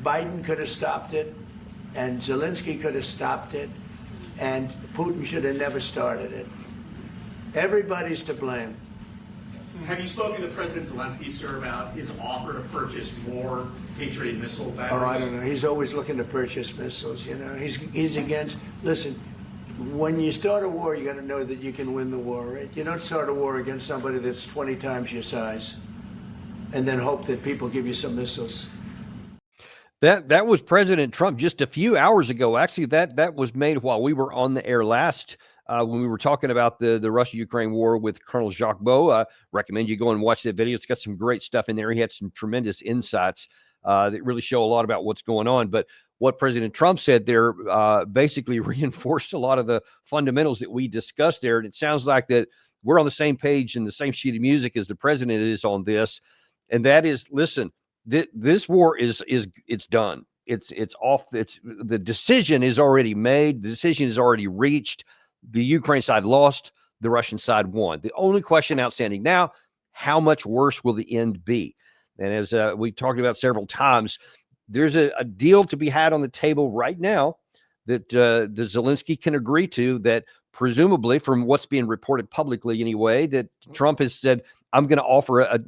Biden could have stopped it, and Zelensky could have stopped it, and Putin should have never started it. Everybody's to blame. Have you spoken to President Zelensky, sir, about his offer to purchase more Patriot missile batteries? Oh, I don't know. He's always looking to purchase missiles, you know. He's against, listen, when you start a war, you got to know that you can win the war, right? You don't start a war against somebody that's 20 times your size and then hope that people give you some missiles. That was President Trump just a few hours ago. Actually, that was made while we were on the air last when we were talking about the Russia-Ukraine war with Colonel Jacques Beau. I recommend you go and watch that video. It's got some great stuff in there. He had some tremendous insights that really show a lot about what's going on. But what President Trump said there basically reinforced a lot of the fundamentals that we discussed there. And it sounds like that we're on the same page and the same sheet of music as the president is on this. And that is, listen, this war it's done. It's off. The decision is already made. The decision is already reached. The Ukraine side lost. The Russian side won. The only question outstanding now, how much worse will the end be? And as we talked about several times, there's a deal to be had on the table right now that the Zelensky can agree to, that presumably, from what's being reported publicly anyway, that Trump has said, I'm going to offer a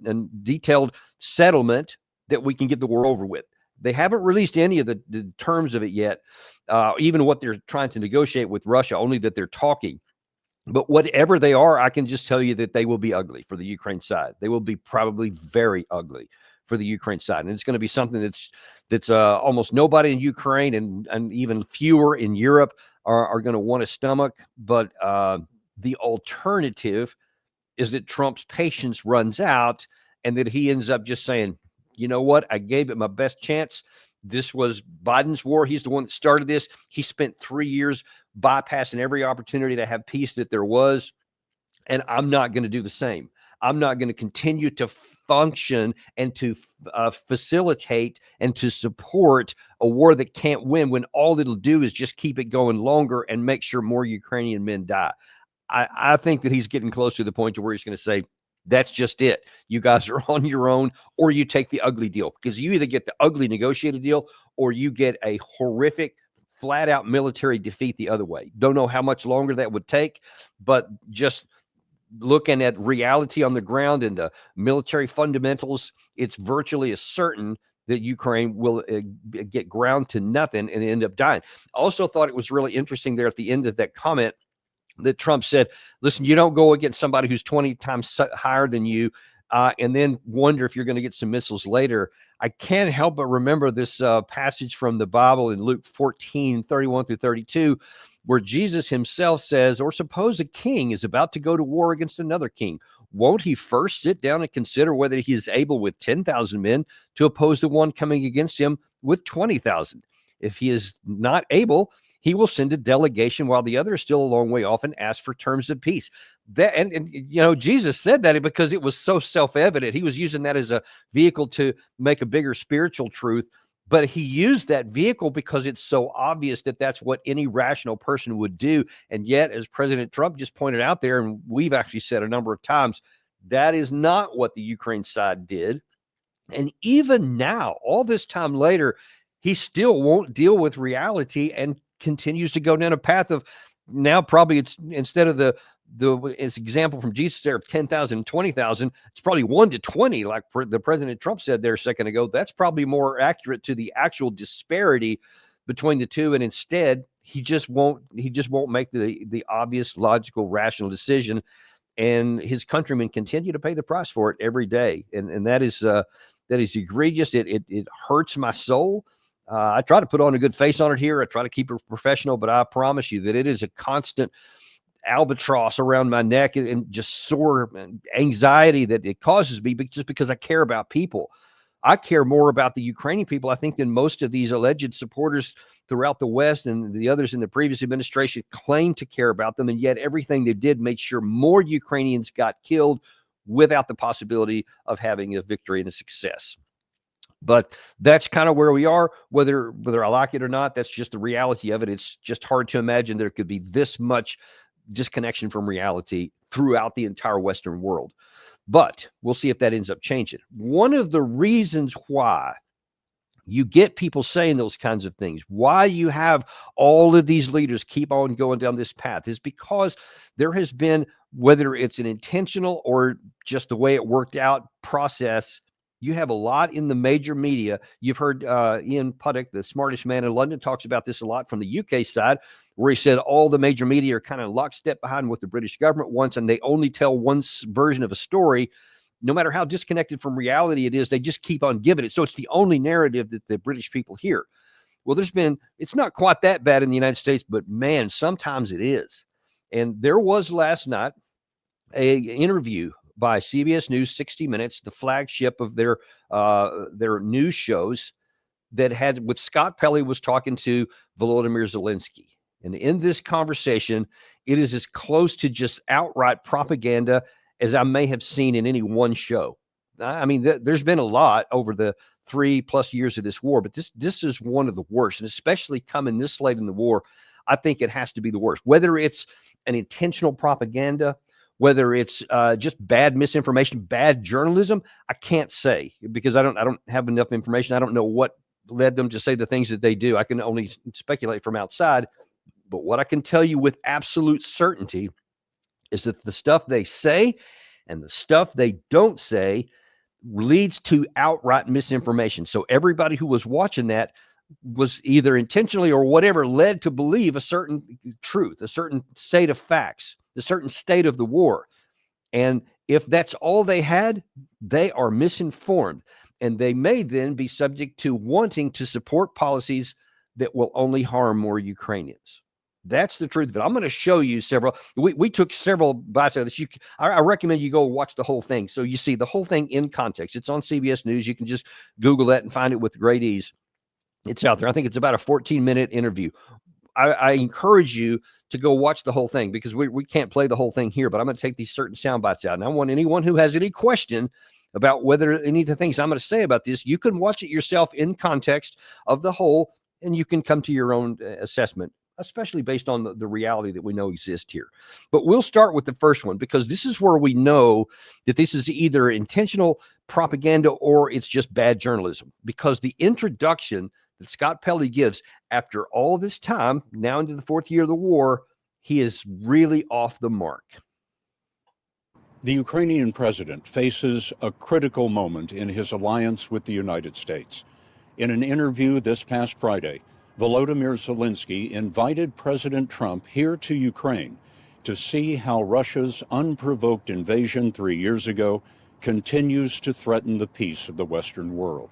detailed settlement that we can get the war over with. They haven't released any of the terms of it yet, even what they're trying to negotiate with Russia, only that they're talking. But whatever they are, I can just tell you that they will be ugly for the Ukraine side. They will be probably very ugly for the Ukraine side. And it's going to be something that's almost nobody in Ukraine and even fewer in Europe are going to want to stomach. But the alternative is that Trump's patience runs out and that he ends up just saying, you know what, I gave it my best chance. This was Biden's war. He's the one that started this. He spent 3 years bypassing every opportunity to have peace that there was. And I'm not going to do the same. I'm not going to continue to function and to facilitate and to support a war that can't win when all it'll do is just keep it going longer and make sure more Ukrainian men die. I think that he's getting close to the point to where he's going to say, that's just it. You guys are on your own, or you take the ugly deal, because you either get the ugly negotiated deal or you get a horrific, flat out military defeat the other way. Don't know how much longer that would take, but just looking at reality on the ground and the military fundamentals, it's virtually as certain that Ukraine will get ground to nothing and end up dying. Also thought it was really interesting there at the end of that comment that Trump said, listen, you don't go against somebody who's 20 times higher than you and then wonder if you're going to get some missiles later. I can't help but remember this passage from the Bible in Luke 14:31-32, where Jesus himself says, or suppose a king is about to go to war against another king. Won't he first sit down and consider whether he is able with 10,000 men to oppose the one coming against him with 20,000? If he is not able, he will send a delegation while the other is still a long way off and ask for terms of peace. That, and you know, Jesus said that because it was so self-evident. He was using that as a vehicle to make a bigger spiritual truth, but he used that vehicle because it's so obvious that that's what any rational person would do. And yet, as President Trump just pointed out there, and we've actually said a number of times, that is not what the Ukraine side did. And even now, all this time later, he still won't deal with reality and continues to go down a path of, now probably it's, instead of the example from Jesus there of 10,000 and 20,000, it's probably 1 to 20, like the President Trump said there a second ago. That's probably more accurate to the actual disparity between the two. And instead, he just won't make the obvious, logical, rational decision. And his countrymen continue to pay the price for it every day. And that is egregious. It hurts my soul. I try to put on a good face on it here. I try to keep it professional, but I promise you that it is a constant albatross around my neck and just sore anxiety that it causes me, just because I care about people. I care more about the Ukrainian people, I think, than most of these alleged supporters throughout the West and the others in the previous administration claim to care about them. And yet everything they did made sure more Ukrainians got killed without the possibility of having a victory and a success. But that's kind of where we are, whether I like it or not. That's just the reality of it. It's just hard to imagine there could be this much disconnection from reality throughout the entire Western world. But we'll see if that ends up changing. One of the reasons why You get people saying those kinds of things. Why you have all of these leaders keep on going down this path is because there has been, whether it's an intentional or just the way it worked out process, you have a lot in the major media. You've heard Ian Puddock, the smartest man in London, talks about this a lot from the UK side, where he said all the major media are kind of lockstep behind what the British government wants, and they only tell one version of a story. No matter how disconnected from reality it is, they just keep on giving it. So it's the only narrative that the British people hear. Well, it's not quite that bad in the United States, but man, sometimes it is. And there was last night an interview by CBS News, 60 Minutes, the flagship of their news shows, that had, with Scott Pelley was talking to Volodymyr Zelensky. And in this conversation, it is as close to just outright propaganda as I may have seen in any one show. I mean, there's been a lot over the 3+ years of this war, but this is one of the worst, and especially coming this late in the war, I think it has to be the worst. Whether it's an intentional propaganda, whether it's just bad misinformation, bad journalism, I can't say, because I don't have enough information. I don't know what led them to say the things that they do. I can only speculate from outside. But what I can tell you with absolute certainty is that the stuff they say and the stuff they don't say leads to outright misinformation. So everybody who was watching that was either intentionally or whatever led to believe a certain truth, a certain state of facts, a certain state of the war. And if that's all they had, they are misinformed. And they may then be subject to wanting to support policies that will only harm more Ukrainians. That's the truth of it. I'm going to show you several. We took several bites of this. I recommend you go watch the whole thing, so you see the whole thing in context. It's on CBS News. You can just Google that and find it with great ease. It's out there. I think it's about a 14-minute interview. I encourage you to go watch the whole thing, because we can't play the whole thing here, but I'm going to take these certain sound bites out. And I want anyone who has any question about whether any of the things I'm going to say about this, you can watch it yourself in context of the whole, and you can come to your own assessment, especially based on the reality that we know exists here. But we'll start with the first one, because this is where we know that this is either intentional propaganda or it's just bad journalism, because the introduction that Scott Pelley gives after all this time, now into the 4th year of the war, he is really off the mark. The Ukrainian president faces a critical moment in his alliance with the United States. In an interview this past Friday, Volodymyr Zelensky invited President Trump here to Ukraine to see how Russia's unprovoked invasion 3 years ago continues to threaten the peace of the Western world.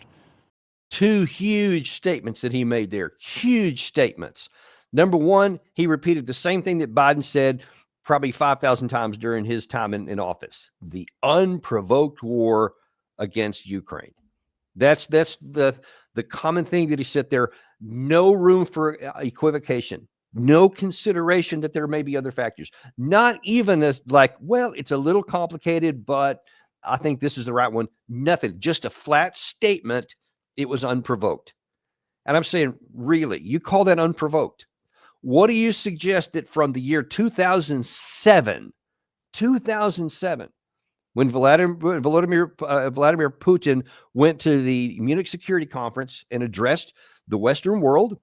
Two huge statements that he made there, huge statements. Number one, he repeated the same thing that Biden said probably 5,000 times during his time in office: the unprovoked war against Ukraine. That's the common thing that he said there. No room for equivocation, no consideration that there may be other factors, not even as like, well, it's a little complicated, but I think this is the right one. Nothing, just a flat statement. It was unprovoked. And I'm saying, really, you call that unprovoked? What do you suggest that from the year 2007, when Vladimir Putin went to the Munich Security Conference and addressed the Western world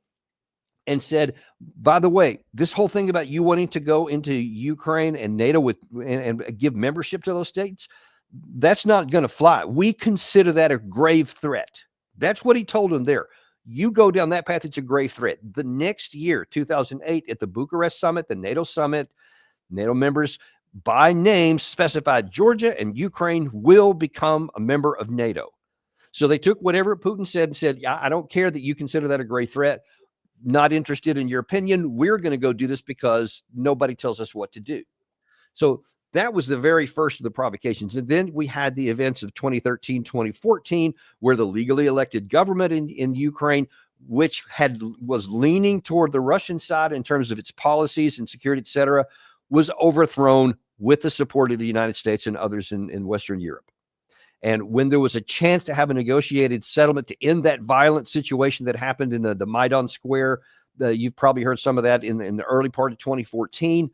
and said, by the way, this whole thing about you wanting to go into Ukraine and NATO and give membership to those states, that's not going to fly. We consider that a grave threat. That's what he told them there. You go down that path, it's a grave threat. The next year, 2008, at the Bucharest summit, the NATO summit, NATO members by name specified Georgia and Ukraine will become a member of NATO. So they took whatever Putin said and said, yeah, I don't care that you consider that a grave threat. Not interested in your opinion. We're going to go do this because nobody tells us what to do. So that was the very first of the provocations. And then we had the events of 2013, 2014, where the legally elected government in Ukraine, which was leaning toward the Russian side in terms of its policies and security, et cetera, was overthrown with the support of the United States and others in Western Europe. And when there was a chance to have a negotiated settlement to end that violent situation that happened in the Maidan Square, you've probably heard some of that in the early part of 2014,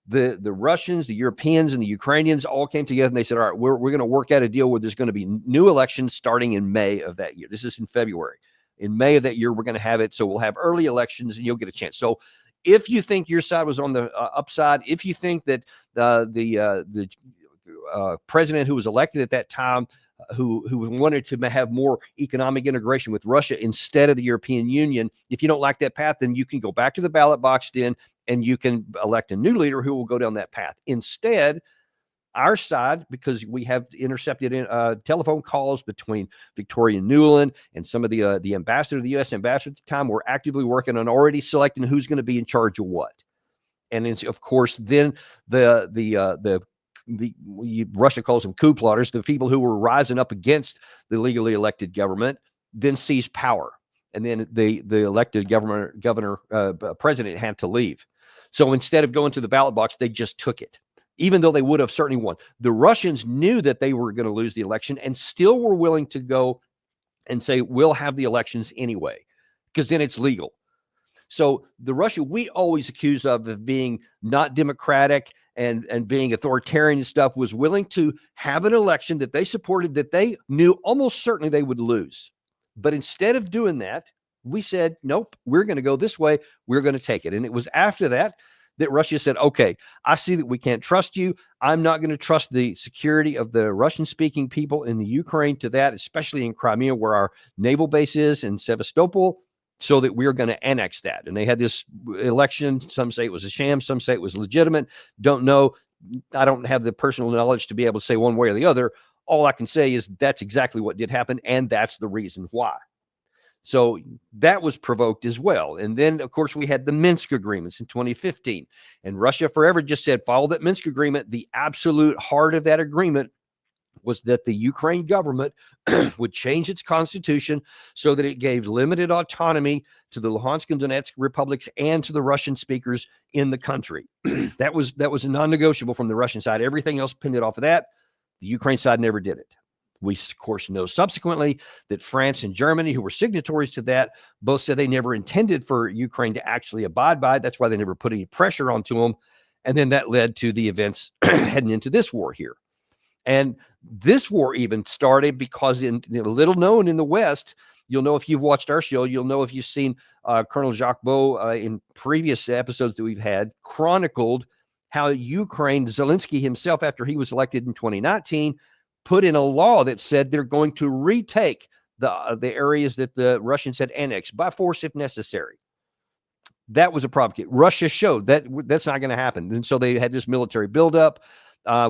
the Russians, the Europeans, and the Ukrainians all came together and they said, all right, we're going to work out a deal where there's going to be new elections starting in May of that year. This is in February. In May of that year, we're going to have it. So we'll have early elections and you'll get a chance. So if you think your side was on the upside, if you think that the president who was elected at that time, who wanted to have more economic integration with Russia instead of the European Union, if you don't like that path, then you can go back to the ballot box then, and you can elect a new leader who will go down that path. Instead, our side, because we have intercepted telephone calls between Victoria Nuland and some of the ambassador, the U.S. ambassador at the time, we're actively working on already selecting who's going to be in charge of what. And then, of course, then Russia calls them coup plotters, the people who were rising up against the legally elected government, then seized power. And then the elected president had to leave. So instead of going to the ballot box, they just took it, even though they would have certainly won. The Russians knew that they were going to lose the election and still were willing to go and say, we'll have the elections anyway, because then it's legal. So the Russia we always accuse of being not democratic and being authoritarian and stuff was willing to have an election that they supported that they knew almost certainly they would lose. But instead of doing that, we said, nope, we're going to go this way. We're going to take it. And it was after that Russia said, okay, I see that we can't trust you. I'm not going to trust the security of the Russian-speaking people in the Ukraine to that, especially in Crimea, where our naval base is, in Sevastopol, so that we're going to annex that. And they had this election. Some say it was a sham. Some say it was legitimate. Don't know. I don't have the personal knowledge to be able to say one way or the other. All I can say is that's exactly what did happen, and that's the reason why. So that was provoked as well. And then, of course, we had the Minsk agreements in 2015. And Russia forever just said, follow that Minsk agreement. The absolute heart of that agreement was that the Ukraine government would change its constitution so that it gave limited autonomy to the Luhansk and Donetsk republics and to the Russian speakers in the country. That was a non-negotiable from the Russian side. Everything else pinned it off of that. The Ukraine side never did it. We, of course, know subsequently that France and Germany, who were signatories to that, both said they never intended for Ukraine to actually abide by it. That's why they never put any pressure onto them. And then that led to the events heading into this war here. And this war even started because little known in the West, you'll know if you've watched our show, you'll know if you've seen Colonel Jacques Beau in previous episodes that we've had, chronicled how Ukraine, Zelensky himself, after he was elected in 2019, put in a law that said they're going to retake the areas that the Russians had annexed by force if necessary. That was a provocation. Russia showed that that's not going to happen. And so they had this military buildup,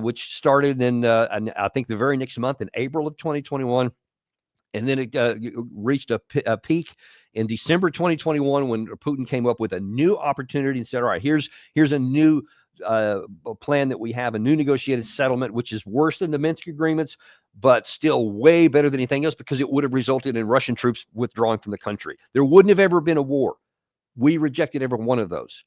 which started in, I think, the very next month in April of 2021. And then it reached a peak in December 2021 when Putin came up with a new opportunity and said, all right, here's a new plan that we have, a new negotiated settlement, which is worse than the Minsk agreements, but still way better than anything else because it would have resulted in Russian troops withdrawing from the country. There wouldn't have ever been a war. We rejected every one of those.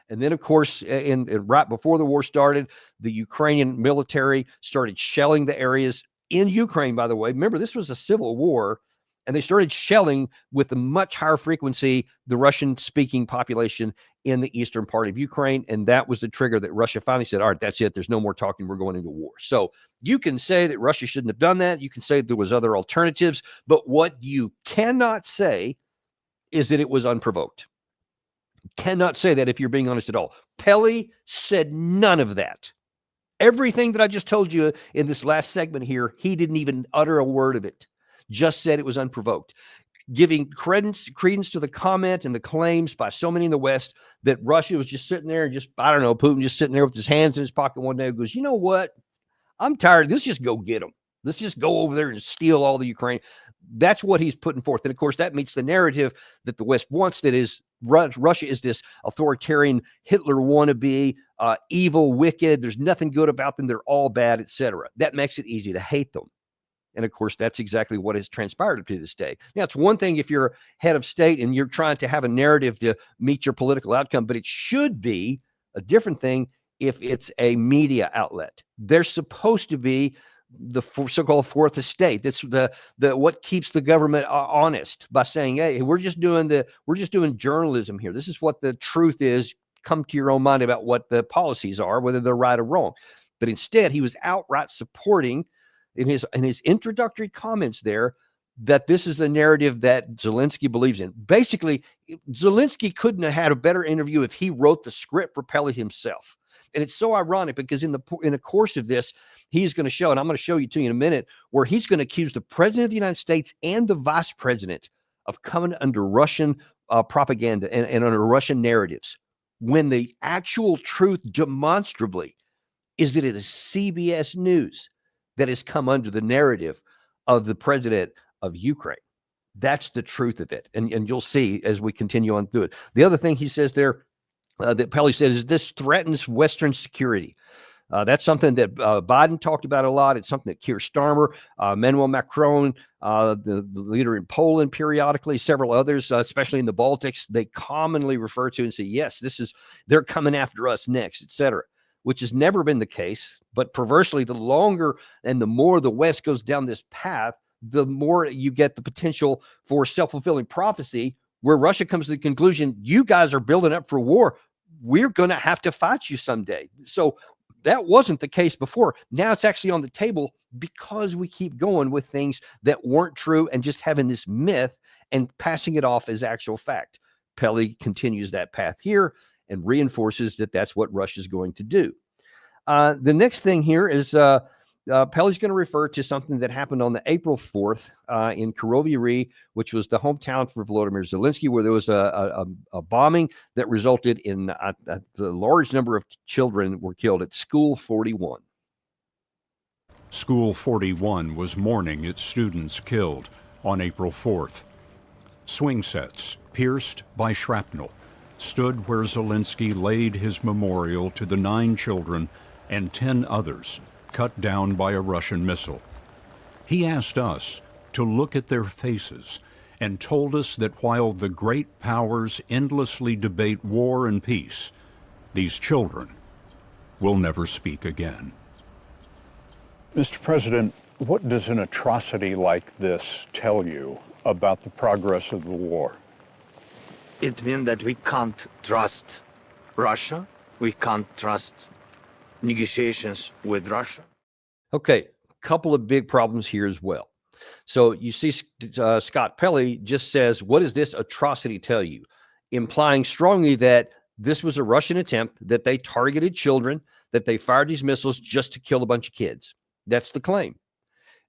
And then, of course, right before the war started, the Ukrainian military started shelling the areas in Ukraine, by the way. Remember, this was a civil war, and they started shelling with a much higher frequency the Russian-speaking population in the eastern part of Ukraine, and that was the trigger that Russia finally said, all right, that's it. There's no more talking. We're going into war. So you can say that Russia shouldn't have done that. You can say there was other alternatives, but what you cannot say is that it was unprovoked. Cannot say that if you're being honest at all. Pele said none of that. Everything that I just told you in this last segment here, he didn't even utter a word of it. Just said it was unprovoked, giving credence to the comment and the claims by so many in the West that Russia was just sitting there and just, I don't know, Putin just sitting there with his hands in his pocket one day and goes, you know what? I'm tired. Let's just go get them. Let's just go over there and steal all the Ukraine. That's what he's putting forth. And of course, that meets the narrative that the West wants, that is Russia is this authoritarian Hitler wannabe, evil, wicked. There's nothing good about them. They're all bad, etc. That makes it easy to hate them. And of course, that's exactly what has transpired to this day. Now, it's one thing if you're head of state and you're trying to have a narrative to meet your political outcome, but it should be a different thing if it's a media outlet. They're supposed to be the so-called fourth estate. That's the what keeps the government honest, by saying, hey, we're just doing journalism here. This is what the truth is. Come to your own mind about what the policies are, whether they're right or wrong. But instead, he was outright supporting in his introductory comments there that this is the narrative that Zelensky believes in. Basically, Zelensky couldn't have had a better interview if he wrote the script for Pele himself. And it's so ironic because in the course of this, he's going to show, and I'm going to show you to you in a minute, where he's going to accuse the president of the United States and the vice president of coming under Russian propaganda and under Russian narratives, when the actual truth demonstrably is that it is CBS News that has come under the narrative of the president of Ukraine. That's the truth of it. And you'll see as we continue on through it. The other thing he says there that Pele said is this threatens Western security. That's something that Biden talked about a lot. It's something that Keir Starmer, Emmanuel Macron, the leader in Poland periodically, several others, especially in the Baltics, they commonly refer to and say, yes, they're coming after us next, etc., which has never been the case. But perversely, the longer and the more the West goes down this path, the more you get the potential for self-fulfilling prophecy, where Russia comes to the conclusion, you guys are building up for war. We're going to have to fight you someday. So that wasn't the case before. Now it's actually on the table because we keep going with things that weren't true and just having this myth and passing it off as actual fact. Pele continues that path here and reinforces that that's what Russia's going to do. The next thing here is Pele's going to refer to something that happened on the April 4th in Kryvyi, which was the hometown for Volodymyr Zelensky, where there was a bombing that resulted in the large number of children were killed at School 41. School 41 was mourning its students killed on April 4th. Swing sets, pierced by shrapnel, stood where Zelensky laid his memorial to the 9 children and 10 others cut down by a Russian missile. He asked us to look at their faces and told us that while the great powers endlessly debate war and peace, these children will never speak again. Mr. President, what does an atrocity like this tell you about the progress of the war? It means that we can't trust Russia. We can't trust negotiations with Russia. Okay, a couple of big problems here as well. So you see Scott Pele just says, what does this atrocity tell you? Implying strongly that this was a Russian attempt, that they targeted children, that they fired these missiles just to kill a bunch of kids. That's the claim.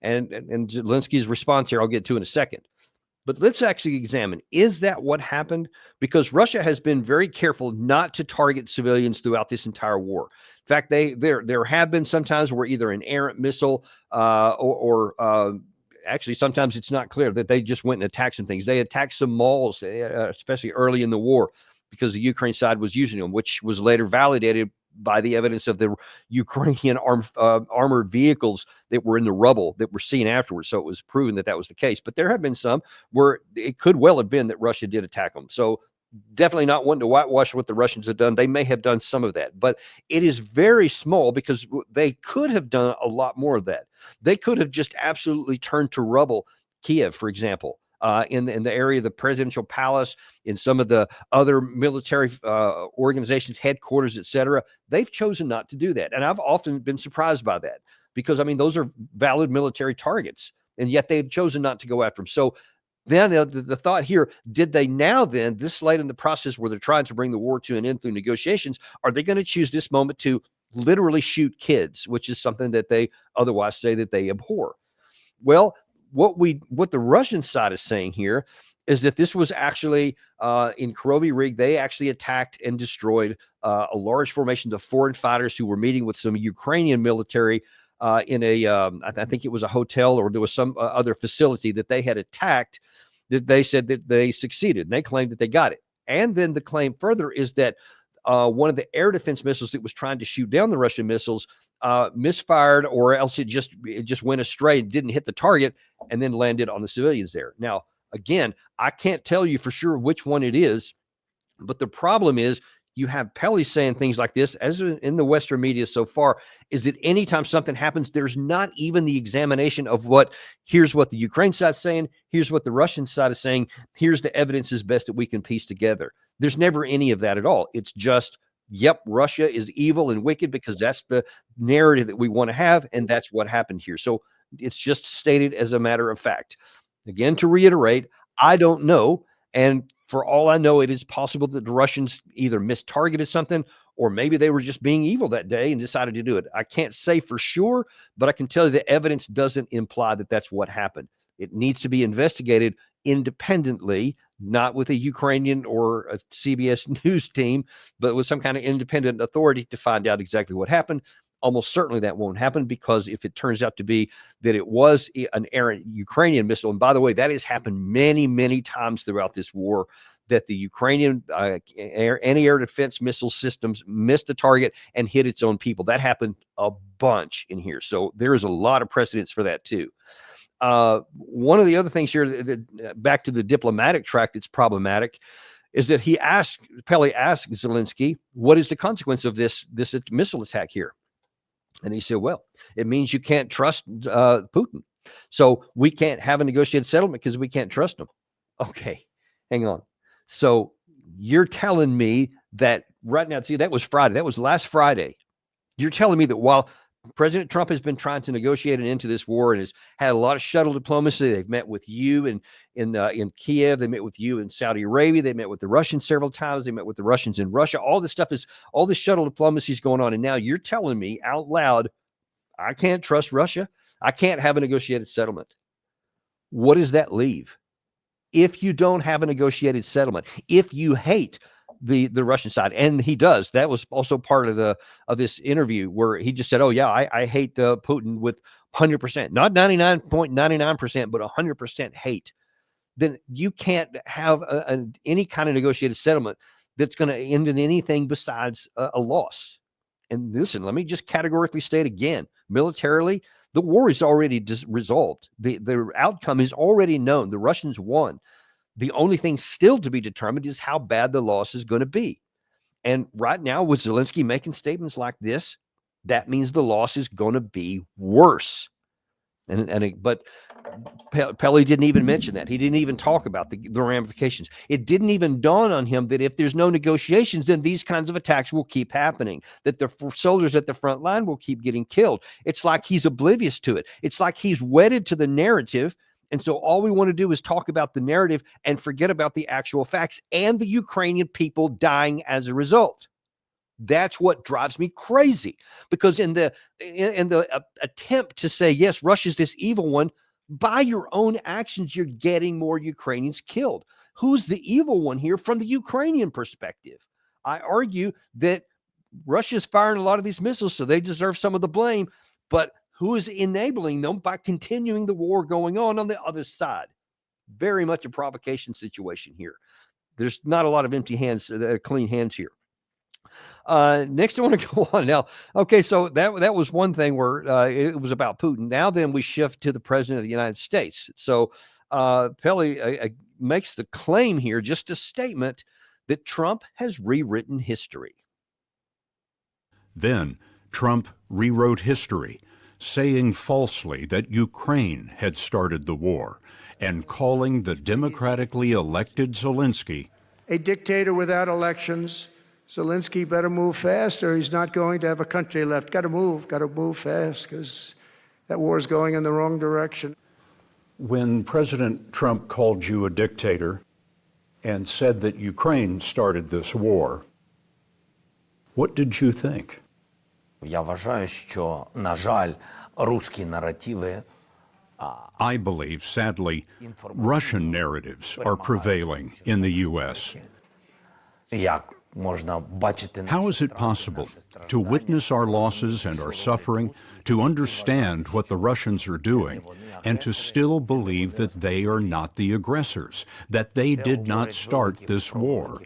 And Zelensky's response here, I'll get to in a second. But let's actually examine, is that what happened? Because Russia has been very careful not to target civilians throughout this entire war. In fact, there have been some times where either an errant missile or actually sometimes it's not clear that they just went and attacked some things. They attacked some malls, especially early in the war, because the Ukraine side was using them, which was later validated by the evidence of the Ukrainian armored vehicles that were in the rubble that were seen afterwards. So it was proven that that was the case. But there have been some where it could well have been that Russia did attack them. So definitely not wanting to whitewash what the Russians have done. They may have done some of that, but it is very small because they could have done a lot more of that. They could have just absolutely turned to rubble Kiev, for example. In the area of the presidential palace, in some of the other military organizations, headquarters, etc., they've chosen not to do that. And I've often been surprised by that because, I mean, those are valid military targets, and yet they've chosen not to go after them. So then the thought here, did they now then, this late in the process where they're trying to bring the war to an end through negotiations, are they going to choose this moment to literally shoot kids, which is something that they otherwise say that they abhor? Well, what the Russian side is saying here is that this was actually in Kryvyi, they actually attacked and destroyed a large formation of foreign fighters who were meeting with some Ukrainian military in I think it was a hotel or there was some other facility that they had attacked, that they said that they succeeded and they claimed that they got it. And then the claim further is that one of the air defense missiles that was trying to shoot down the Russian missiles misfired, or else it just went astray, didn't hit the target, and then landed on the civilians there. Now, again, I can't tell you for sure which one it is, but the problem is you have Pele saying things like this, as in the Western media so far, is that anytime something happens, there's not even the examination of here's what the Ukraine side is saying, here's what the Russian side is saying, here's the evidence as best that we can piece together. There's never any of that at all. It's just, yep, Russia is evil and wicked because that's the narrative that we want to have, and that's what happened here. So it's just stated as a matter of fact. Again, to reiterate, I don't know. And for all I know, it is possible that the Russians either mistargeted something or maybe they were just being evil that day and decided to do it. I can't say for sure, but I can tell you the evidence doesn't imply that that's what happened. It needs to be investigated independently, not with a Ukrainian or a CBS News team, but with some kind of independent authority to find out exactly what happened. Almost certainly that won't happen, because if it turns out to be that it was an errant Ukrainian missile, and by the way, that has happened many, many times throughout this war, that the Ukrainian anti-air defense missile systems missed the target and hit its own people. That happened a bunch in here. So there is a lot of precedence for that too. One of the other things here, back to the diplomatic track, that's problematic, is that Pele asked Zelensky, what is the consequence of this missile attack here? And he said, well, it means you can't trust Putin. So we can't have a negotiated settlement because we can't trust him. Okay, hang on. So you're telling me that right now, see, that was Friday. That was last Friday. You're telling me that while President Trump has been trying to negotiate an end to this war and has had a lot of shuttle diplomacy, they've met with you in Kiev, they met with you in Saudi Arabia, they met with the Russians several times, they met with the Russians in Russia. All this shuttle diplomacy is going on, and now you're telling me out loud, I can't trust Russia. I can't have a negotiated settlement. What does that leave? If you don't have a negotiated settlement, if you hate the Russian side, and he does, that was also part of this interview where he just said, oh yeah, I hate Putin with 100%, not 99.99%, but 100% hate, then you can't have any kind of negotiated settlement that's going to end in anything besides a loss. And listen, let me just categorically state again, militarily, the war is already resolved. The outcome is already known. The Russians won. The only thing still to be determined is how bad the loss is going to be. And right now, with Zelensky making statements like this, that means the loss is going to be worse. But Pele didn't even mention that. He didn't even talk about the ramifications. It didn't even dawn on him that if there's no negotiations, then these kinds of attacks will keep happening, that the soldiers at the front line will keep getting killed. It's like he's oblivious to it. It's like he's wedded to the narrative. And so all we want to do is talk about the narrative and forget about the actual facts and the Ukrainian people dying as a result. That's what drives me crazy, because in the attempt to say, yes, Russia's this evil one, by your own actions, you're getting more Ukrainians killed. Who's the evil one here from the Ukrainian perspective? I argue that Russia's firing a lot of these missiles, so they deserve some of the blame, but who is enabling them by continuing the war going on the other side? Very much a provocation situation here. There's not a lot of empty hands, clean hands here. Next, I want to go on now. Okay, so that was one thing where it was about Putin. Now, then we shift to the president of the United States. So Pele makes the claim here, just a statement, that Trump has rewritten history. Then Trump rewrote history, saying falsely that Ukraine had started the war and calling the democratically elected Zelensky a dictator without elections. Zelensky better move fast, or he's not going to have a country left. Got to move fast, because that war is going in the wrong direction. When President Trump called you a dictator and said that Ukraine started this war, what did you think? Я вважаю, що, на жаль, русські наративи I believe, sadly, Russian narratives are prevailing in the U.S. як можна бачити. How is it possible to witness our losses and our suffering, to understand what the Russians are doing, and to still believe that they are not the aggressors, that they did not start this war?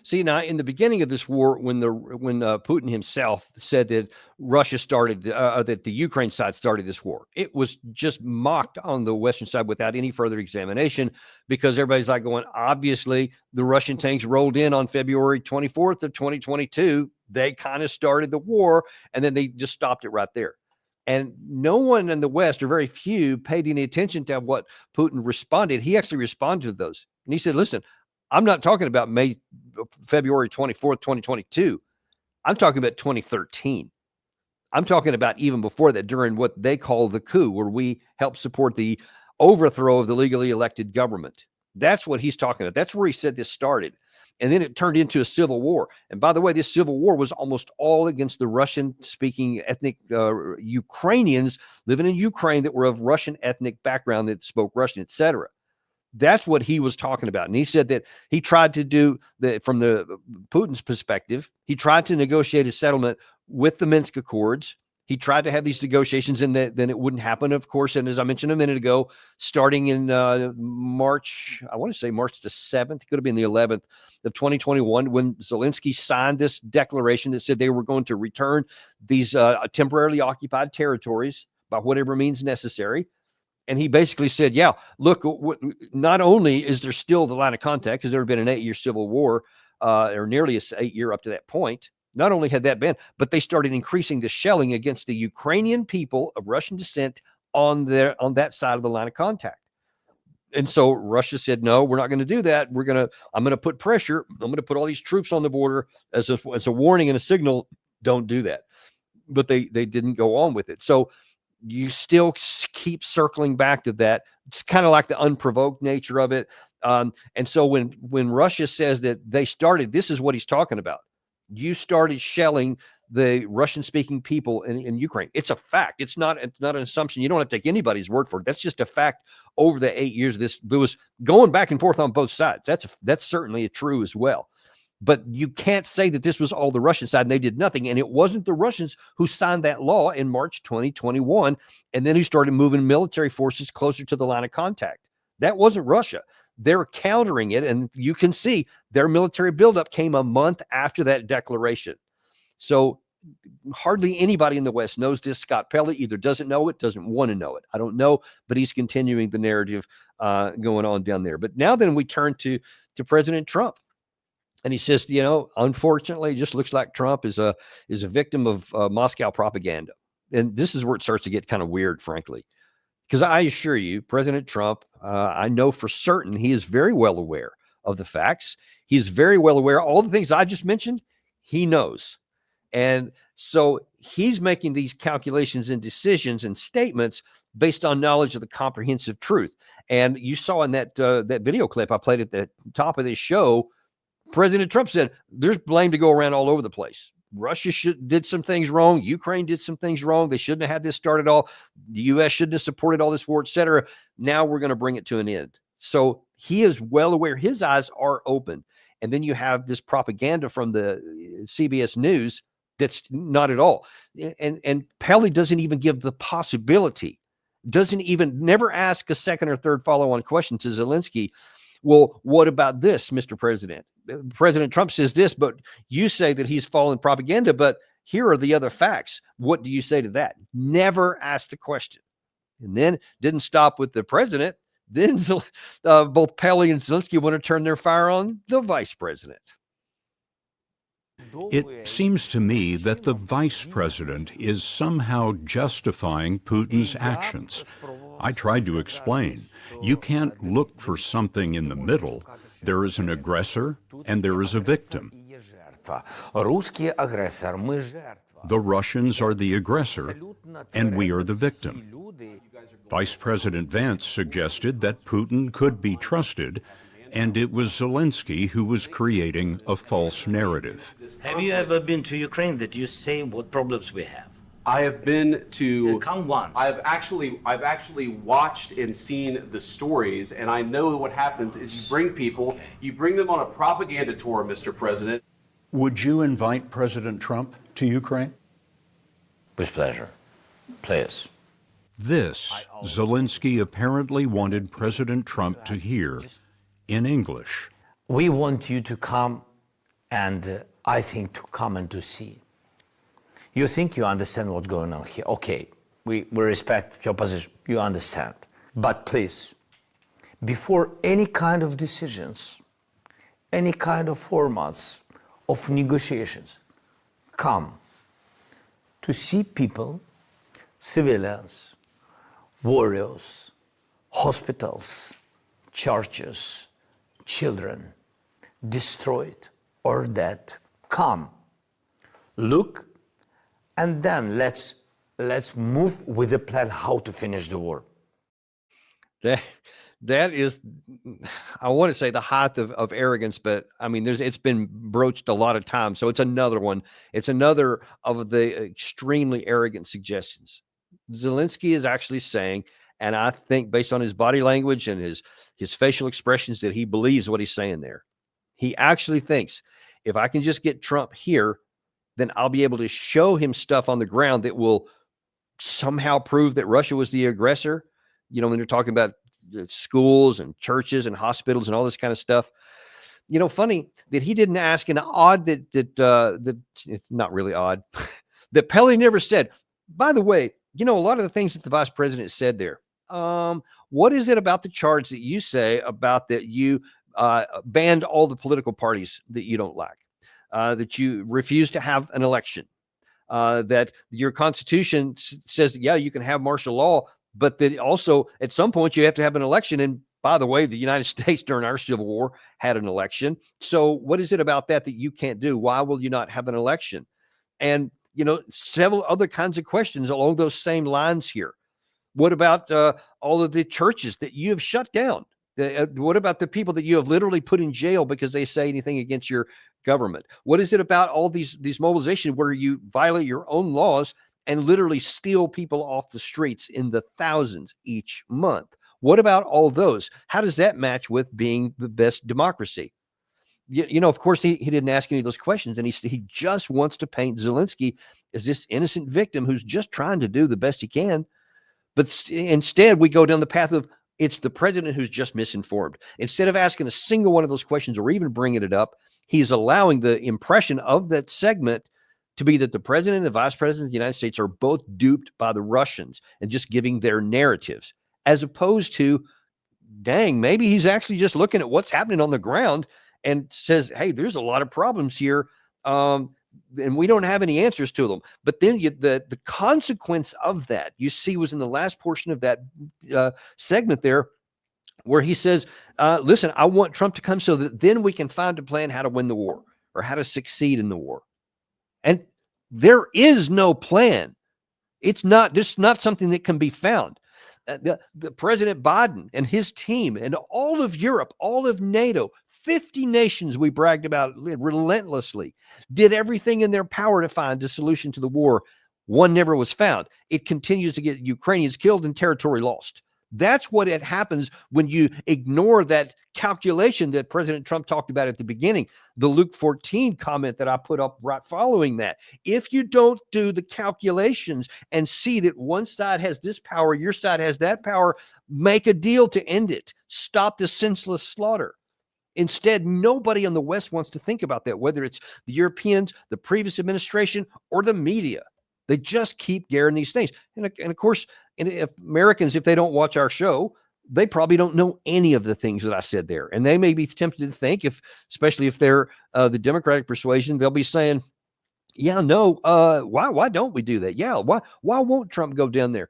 See, now in the beginning of this war, when Putin himself said that Russia started, that the Ukraine side started this war, it was just mocked on the Western side without any further examination, because everybody's like going, obviously the Russian tanks rolled in on February 24th of 2022. They kind of started the war, and then they just stopped it right there. And no one in the West, or very few, paid any attention to what Putin responded. He actually responded to those. And he said, listen, I'm not talking about February 24th, 2022. I'm talking about 2013. I'm talking about even before that, during what they call the coup, where we helped support the overthrow of the legally elected government. That's what he's talking about. That's where he said this started. And then it turned into a civil war. And by the way, this civil war was almost all against the Russian-speaking ethnic Ukrainians living in Ukraine that were of Russian ethnic background, that spoke Russian, etc. That's what he was talking about. And he said that he tried to do, from the Putin's perspective, he tried to negotiate a settlement with the Minsk Accords. He tried to have these negotiations, and then it wouldn't happen, of course. And as I mentioned a minute ago, starting in March, I want to say March the 7th, it could have been the 11th of 2021, when Zelensky signed this declaration that said they were going to return these temporarily occupied territories by whatever means necessary. And he basically said, yeah, look, not only is there still the line of contact, because there had been an 8-year civil war, or nearly 8-year up to that point. Not only had that been, but they started increasing the shelling against the Ukrainian people of Russian descent on that side of the line of contact. And so Russia said, no, we're not going to do that. I'm going to put pressure. I'm going to put all these troops on the border as a warning and a signal. Don't do that. But they didn't go on with it. So you still keep circling back to that. It's kind of like the unprovoked nature of it. And so when Russia says that they started, this is what he's talking about. You started shelling the Russian-speaking people in Ukraine. It's a fact. It's not an assumption. You don't have to take anybody's word for it. That's just a fact. Over the 8 years, there was going back and forth on both sides. That's certainly true as well. But you can't say that this was all the Russian side and they did nothing. And it wasn't the Russians who signed that law in March 2021, and then who started moving military forces closer to the line of contact. That wasn't Russia. They're countering it, and you can see their military buildup came a month after that declaration. So hardly anybody in the West knows this. Scott Pelley either doesn't know it, doesn't want to know it. I don't know, but he's continuing the narrative going on down there. But now then we turn to President Trump. And he says, unfortunately, it just looks like Trump is a victim of Moscow propaganda. And this is where it starts to get kind of weird, frankly. Because I assure you, President Trump, I know for certain he is very well aware of the facts. He's very well aware. All the things I just mentioned, he knows. And so he's making these calculations and decisions and statements based on knowledge of the comprehensive truth. And you saw in that video clip I played at the top of this show, President Trump said there's blame to go around all over the place. Russia did some things wrong. Ukraine did some things wrong. They shouldn't have had this started all. The U.S. shouldn't have supported all this war, et cetera. Now we're going to bring it to an end. So he is well aware. His eyes are open. And then you have this propaganda from the CBS News that's not at all. And Pelley doesn't even give the possibility, never ask a second or third follow-on question to Zelensky. Well, what about this, Mr. President? President Trump says this, but you say that he's fallen propaganda, but here are the other facts. What do you say to that? Never ask the question. And then didn't stop with the president. Then both Pelley and Zelensky want to turn their fire on the vice president. It seems to me that the vice president is somehow justifying Putin's actions. I tried to explain. You can't look for something in the middle. There is an aggressor and there is a victim. The Russians are the aggressor and we are the victim. Vice President Vance suggested that Putin could be trusted, and it was Zelensky who was creating a false narrative. Have you ever been to Ukraine that you say what problems we have? I have been to. Come once. I've actually watched and seen the stories, and I know what happens is you bring people, you bring them on a propaganda tour, Mr. President. Would you invite President Trump to Ukraine? With pleasure. Please. This, Zelensky apparently wanted President Trump to hear in English. We want you to come, and I think to come and to see. You think you understand what's going on here. Okay, we respect your position. You understand. But please, before any kind of decisions, any kind of formats of negotiations, come to see people, civilians, warriors, hospitals, churches, children, destroyed or dead. Come, look, and then let's move with a plan how to finish the war. That that is, I want to say, the height of arrogance, but I mean, it's been broached a lot of times. So it's another one. It's another of the extremely arrogant suggestions. Zelensky is actually saying, and I think based on his body language and his facial expressions, that he believes what he's saying there. He actually thinks, if I can just get Trump here, then I'll be able to show him stuff on the ground that will somehow prove that Russia was the aggressor. You know, when they're talking about schools and churches and hospitals and all this kind of stuff. You know, funny that he didn't ask, and odd that it's not really odd that Pele never said, by the way, you know, a lot of the things that the vice president said there. What is it about the charge that you say about that you banned all the political parties that you don't like, that you refuse to have an election, that your constitution says that, yeah, you can have martial law, but that also at some point you have to have an election. And by the way, the United States during our Civil War had an election. So what is it about that you can't do? Why will you not have an election? And, you know, several other kinds of questions along those same lines here. What about all of the churches that you have shut down? What about the people that you have literally put in jail because they say anything against your government? What is it about all these mobilizations where you violate your own laws and literally steal people off the streets in the thousands each month? What about all those? How does that match with being the best democracy? You know, of course, he didn't ask any of those questions, and he just wants to paint Zelensky as this innocent victim who's just trying to do the best he can. But instead, we go down the path of it's the president who's just misinformed. Instead of asking a single one of those questions or even bringing it up, he's allowing the impression of that segment to be that the president and the vice president of the United States are both duped by the Russians and just giving their narratives, as opposed to, dang, maybe he's actually just looking at what's happening on the ground and says, hey, there's a lot of problems here. And we don't have any answers to them. But then the consequence of that, you see, was in the last portion of that segment there, where he says, listen, I want Trump to come so that then we can find a plan how to win the war or how to succeed in the war. And there is no plan. It's not, this is not something that can be found. The President Biden and his team and all of Europe, all of NATO, 50 nations we bragged about relentlessly, did everything in their power to find a solution to the war. One never was found. It continues to get Ukrainians killed and territory lost. That's what it happens when you ignore that calculation that President Trump talked about at the beginning, the Luke 14 comment that I put up right following that. If you don't do the calculations and see that one side has this power, your side has that power, make a deal to end it. Stop the senseless slaughter. Instead, nobody in the West wants to think about that, whether it's the Europeans, the previous administration, or the media. They just keep gearing these things. And of course, if Americans, if they don't watch our show, they probably don't know any of the things that I said there. And they may be tempted to think, especially if they're the Democratic persuasion, they'll be saying, yeah, no, why don't we do that? Yeah, why won't Trump go down there?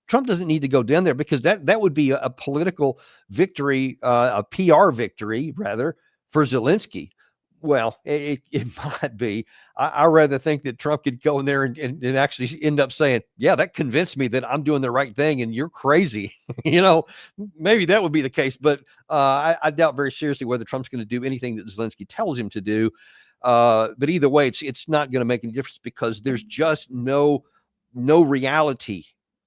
Trump doesn't need to go down there because that would be a political victory, a PR victory, rather, for Zelensky. Well, it might be. I rather think that Trump could go in there and actually end up saying, yeah, that convinced me that I'm doing the right thing and you're crazy. You know, maybe that would be the case. But I doubt very seriously whether Trump's going to do anything that Zelensky tells him to do. But either way, it's not going to make any difference because there's just no reality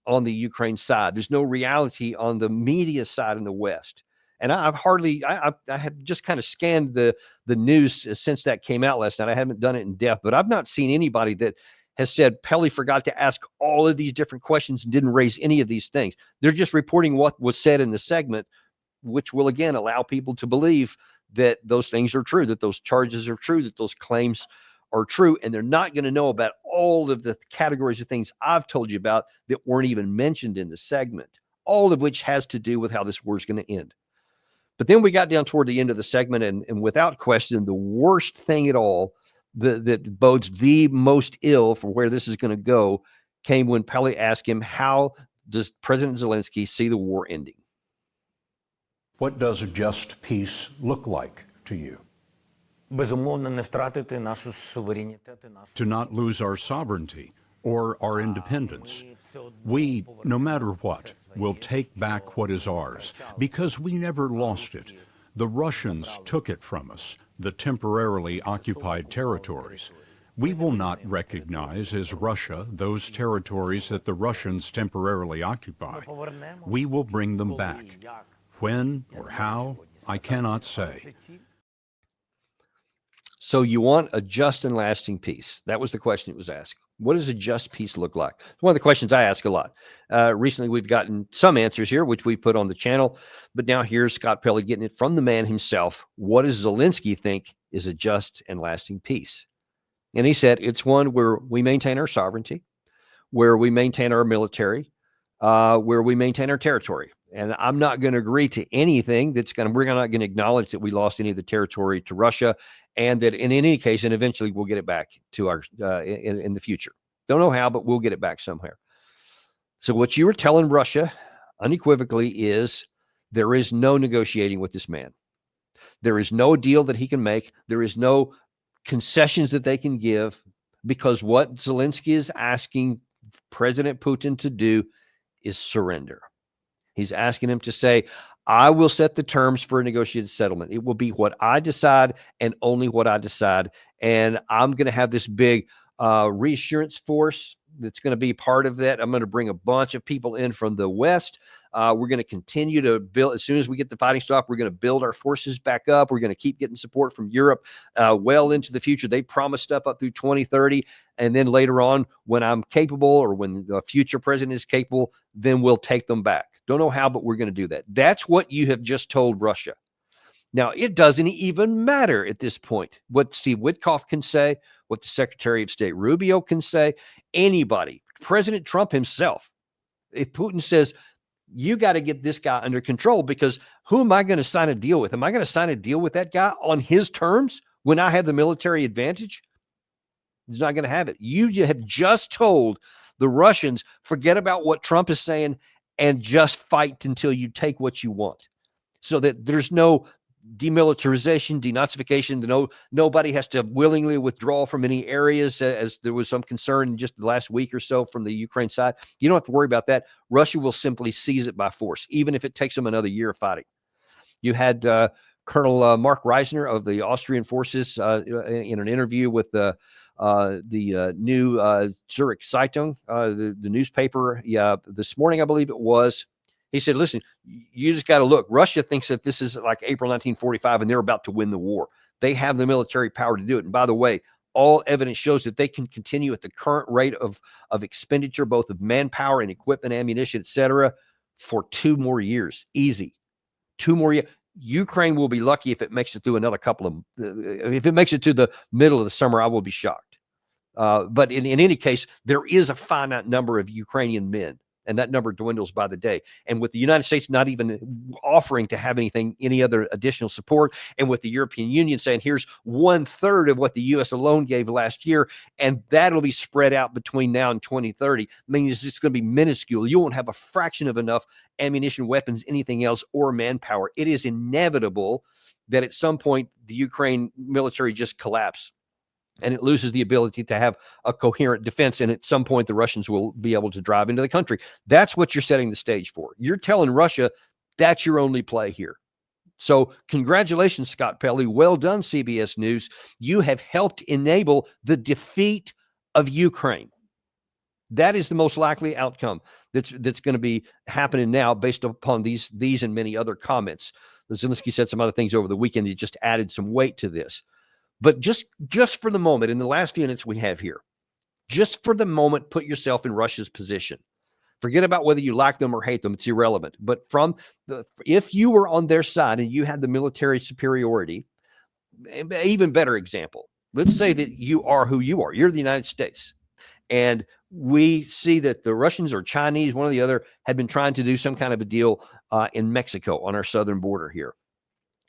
on the Ukraine side. There's no reality on the media side in the West. And I have just kind of scanned the news since that came out last night. I haven't done it in depth, but I've not seen anybody that has said Pele forgot to ask all of these different questions and didn't raise any of these things. They're just reporting what was said in the segment, which will again allow people to believe that those things are true, that those charges are true, that those claims are true, and they're not going to know about all of the categories of things I've told you about that weren't even mentioned in the segment, all of which has to do with how this war is going to end. But then we got down toward the end of the segment, and without question, the worst thing at all that bodes the most ill for where this is going to go came when Pele asked him, how does President Zelensky see the war ending? What does a just peace look like to you? Безумовно, не втратити нашу суверенітет і нашу To not lose our sovereignty, or our independence. We, no matter what, will take back what is ours, because we never lost it. The Russians took it from us, the temporarily occupied territories. We will not recognize as Russia those territories that the Russians temporarily occupy. We will bring them back. When or how, I cannot say. So you want a just and lasting peace? That was the question it was asked. What does a just peace look like? It's one of the questions I ask a lot. Recently, we've gotten some answers here, which we put on the channel. But now here's Scott Pelley getting it from the man himself. What does Zelensky think is a just and lasting peace? And he said it's one where we maintain our sovereignty, where we maintain our military, where we maintain our territory. And I'm not going to agree to anything we're not going to acknowledge that we lost any of the territory to Russia, and that in any case, and eventually we'll get it back to our in the future. Don't know how, but we'll get it back somewhere. So what you were telling Russia unequivocally is there is no negotiating with this man. There is no deal that he can make. There is no concessions that they can give, because what Zelensky is asking President Putin to do is surrender. He's asking him to say, I will set the terms for a negotiated settlement. It will be what I decide and only what I decide. And I'm going to have this big reassurance force that's going to be part of that. I'm going to bring a bunch of people in from the West. We're going to continue to build. As soon as we get the fighting stopped, we're going to build our forces back up. We're going to keep getting support from Europe well into the future. They promised stuff up through 2030. And then later on, when I'm capable, or when the future president is capable, then we'll take them back. Don't know how, but we're going to do that. That's what you have just told Russia. Now, it doesn't even matter at this point what Steve Witkoff can say, what the Secretary of State Rubio can say, anybody, President Trump himself. If Putin says, you got to get this guy under control, because who am I going to sign a deal with? Am I going to sign a deal with that guy on his terms when I have the military advantage? He's not going to have it. You have just told the Russians, forget about what Trump is saying and just fight until you take what you want, so that there's no demilitarization, denazification. Nobody has to willingly withdraw from any areas, as there was some concern just the last week or so from the Ukraine side. You don't have to worry about that. Russia will simply seize it by force, even if it takes them another year of fighting. You had Colonel Mark Reisner of the Austrian forces in an interview with the new Zurich Zeitung, the newspaper, this morning, I believe it was. He said, listen, you just got to look. Russia thinks that this is like April 1945 and they're about to win the war. They have the military power to do it. And by the way, all evidence shows that they can continue at the current rate of expenditure, both of manpower and equipment, ammunition, et cetera, for 2 more years. Easy. 2 more years. Ukraine will be lucky if it makes it through another couple of, if it makes it to the middle of the summer, I will be shocked. But in any case, there is a finite number of Ukrainian men, and that number dwindles by the day. And with the United States not even offering to have any other additional support, and with the European Union saying, here's 1/3 of what the U.S. alone gave last year, and that'll be spread out between now and 2030, means it's going to be minuscule. You won't have a fraction of enough ammunition, weapons, anything else, or manpower. It is inevitable that at some point the Ukraine military just collapse, and it loses the ability to have a coherent defense. And at some point, the Russians will be able to drive into the country. That's what you're setting the stage for. You're telling Russia that's your only play here. So congratulations, Scott Pelley. Well done, CBS News. You have helped enable the defeat of Ukraine. That is the most likely outcome that's going to be happening now, based upon these and many other comments. Zelensky said some other things over the weekend that just added some weight to this. But just for the moment, in the last few minutes we have here, just for the moment, put yourself in Russia's position. Forget about whether you like them or hate them. It's irrelevant. But if you were on their side and you had the military superiority, even better example, let's say that you are who you are. You're the United States. And we see that the Russians or Chinese, one or the other, had been trying to do some kind of a deal in Mexico on our southern border here.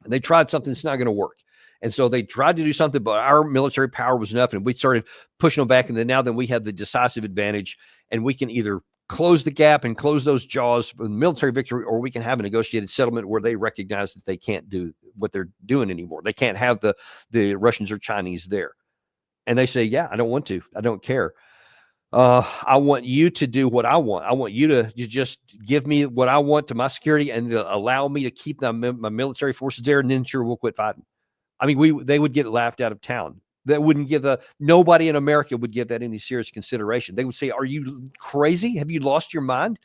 And they tried something that's not going to work. And so they tried to do something, but our military power was enough, and we started pushing them back. And then we have the decisive advantage, and we can either close the gap and close those jaws for the military victory, or we can have a negotiated settlement where they recognize that they can't do what they're doing anymore. They can't have the Russians or Chinese there. And they say, yeah, I don't want to. I don't care. I want you to do what I want. I want you to just give me what I want to my security and to allow me to keep my military forces there, and then sure, we'll quit fighting. I mean, they would get laughed out of town. That wouldn't give nobody in America would give that any serious consideration. They would say, "Are you crazy? Have you lost your mind?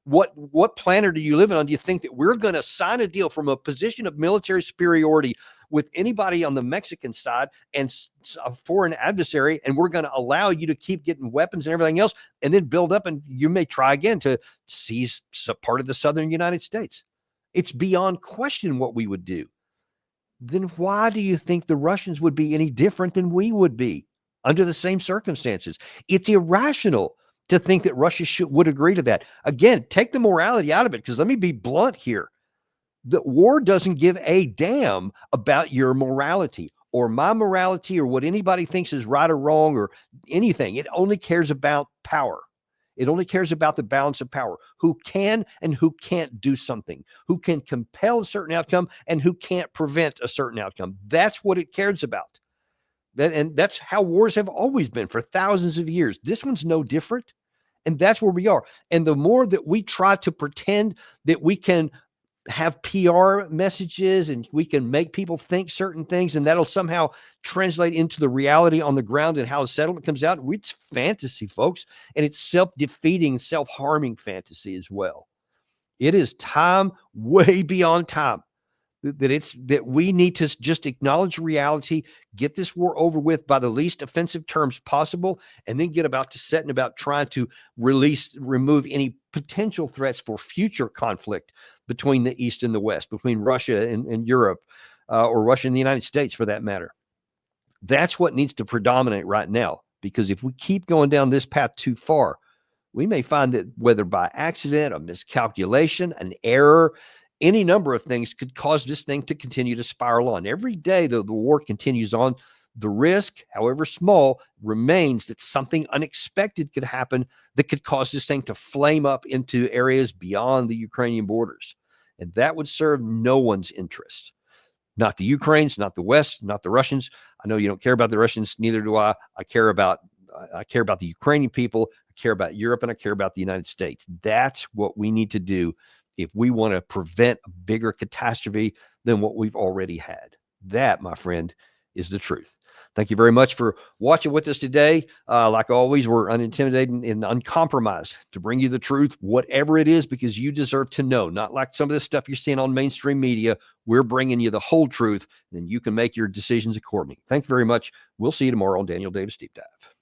What planet are you living on? Do you think that we're going to sign a deal from a position of military superiority with anybody on the Mexican side and a foreign adversary, and we're going to allow you to keep getting weapons and everything else, and then build up, and you may try again to seize part of the southern United States?" It's beyond question what we would do. Then why do you think the Russians would be any different than we would be under the same circumstances? It's irrational to think that Russia would agree to that. Again, take the morality out of it, because let me be blunt here. The war doesn't give a damn about your morality or my morality or what anybody thinks is right or wrong or anything. It only cares about power. It only cares about the balance of power, who can and who can't do something, who can compel a certain outcome and who can't prevent a certain outcome. That's what it cares about. And that's how wars have always been for thousands of years. This one's no different. And that's where we are. And the more that we try to pretend that we can have PR messages and we can make people think certain things, and that'll somehow translate into the reality on the ground and how a settlement comes out, it's fantasy, folks. And it's self-defeating, self-harming fantasy as well. It is time, way beyond time, that we need to just acknowledge reality, get this war over with by the least offensive terms possible, and then get about to setting about trying to remove any potential threats for future conflict between the East and the West, between Russia and Europe, or Russia and the United States for that matter. That's what needs to predominate right now, because if we keep going down this path too far, we may find that whether by accident, a miscalculation, an error, any number of things could cause this thing to continue to spiral on. Every day the war continues on, the risk, however small, remains that something unexpected could happen that could cause this thing to flame up into areas beyond the Ukrainian borders. And that would serve no one's interest. Not the Ukrainians, not the West, not the Russians. I know you don't care about the Russians, neither do I. I care about the Ukrainian people, I care about Europe, and I care about the United States. That's what we need to do if we want to prevent a bigger catastrophe than what we've already had. That, my friend, is the truth. Thank you very much for watching with us today. Like always, we're unintimidated and uncompromised to bring you the truth, whatever it is, because you deserve to know. Not like some of the stuff you're seeing on mainstream media. We're bringing you the whole truth, and you can make your decisions accordingly. Thank you very much. We'll see you tomorrow on Daniel Davis Deep Dive.